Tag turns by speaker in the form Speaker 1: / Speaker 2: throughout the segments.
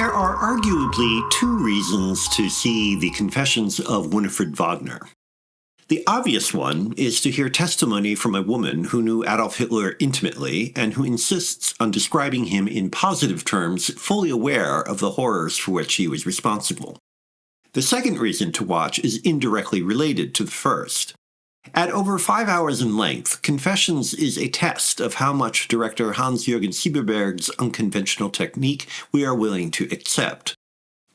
Speaker 1: There are arguably two reasons to see the Confessions of Winifred Wagner. The obvious one is to hear testimony from a woman who knew Adolf Hitler intimately and who insists on describing him in positive terms, fully aware of the horrors for which he was responsible. The second reason to watch is indirectly related to the first. At over 5 hours in length, Confessions is a test of how much director Hans-Jürgen Sieberberg's unconventional technique we are willing to accept.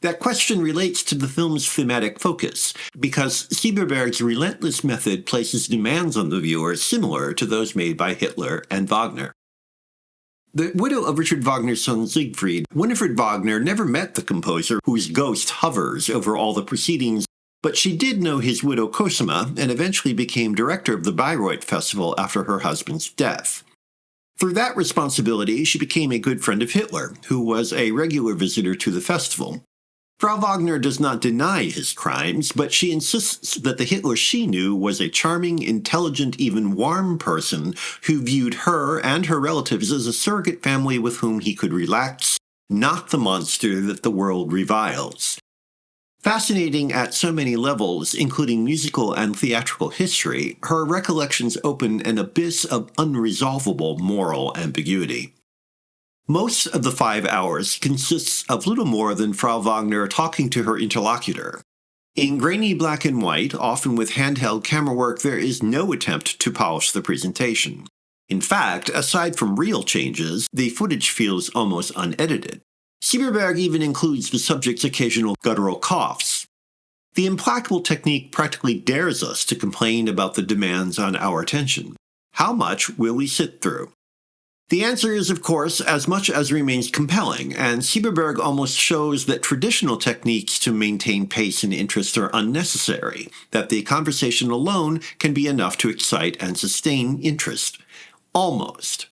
Speaker 1: That question relates to the film's thematic focus, because Sieberberg's relentless method places demands on the viewer similar to those made by Hitler and Wagner. The widow of Richard Wagner's son Siegfried, Winifred Wagner never met the composer whose ghost hovers over all the proceedings, but she did know his widow Cosima and eventually became director of the Bayreuth Festival after her husband's death. Through that responsibility, she became a good friend of Hitler, who was a regular visitor to the festival. Frau Wagner does not deny his crimes, but she insists that the Hitler she knew was a charming, intelligent, even warm person who viewed her and her relatives as a surrogate family with whom he could relax, not the monster that the world reviles. Fascinating at so many levels, including musical and theatrical history, her recollections open an abyss of unresolvable moral ambiguity. Most of the 5 hours consists of little more than Frau Wagner talking to her interlocutor. In grainy black and white, often with handheld camera work, there is no attempt to polish the presentation. In fact, aside from real changes, the footage feels almost unedited. Sieberberg even includes the subject's occasional guttural coughs. The implacable technique practically dares us to complain about the demands on our attention. How much will we sit through? The answer is, of course, as much as remains compelling, and Sieberberg almost shows that traditional techniques to maintain pace and interest are unnecessary, that the conversation alone can be enough to excite and sustain interest. Almost.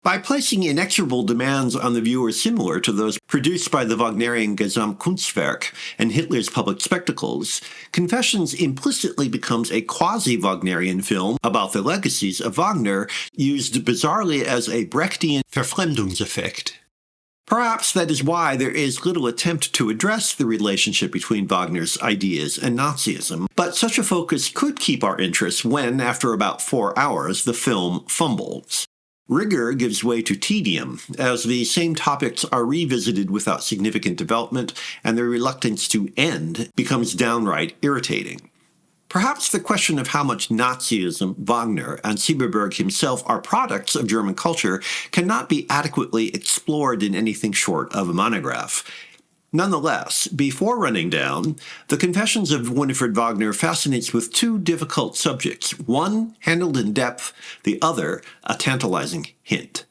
Speaker 1: By placing inexorable demands on the viewer similar to those produced by the Wagnerian Gesamtkunstwerk and Hitler's public spectacles, Confessions implicitly becomes a quasi-Wagnerian film about the legacies of Wagner, used bizarrely as a Brechtian Verfremdungseffekt. Perhaps that is why there is little attempt to address the relationship between Wagner's ideas and Nazism, but such a focus could keep our interest when, after about 4 hours, the film fumbles. Rigor gives way to tedium, as the same topics are revisited without significant development, and their reluctance to end becomes downright irritating. Perhaps the question of how much Nazism, Wagner, and Sieberberg himself are products of German culture cannot be adequately explored in anything short of a monograph. Nonetheless, before running down, the Confessions of Winifred Wagner fascinates with two difficult subjects, one handled in depth, the other a tantalizing hint.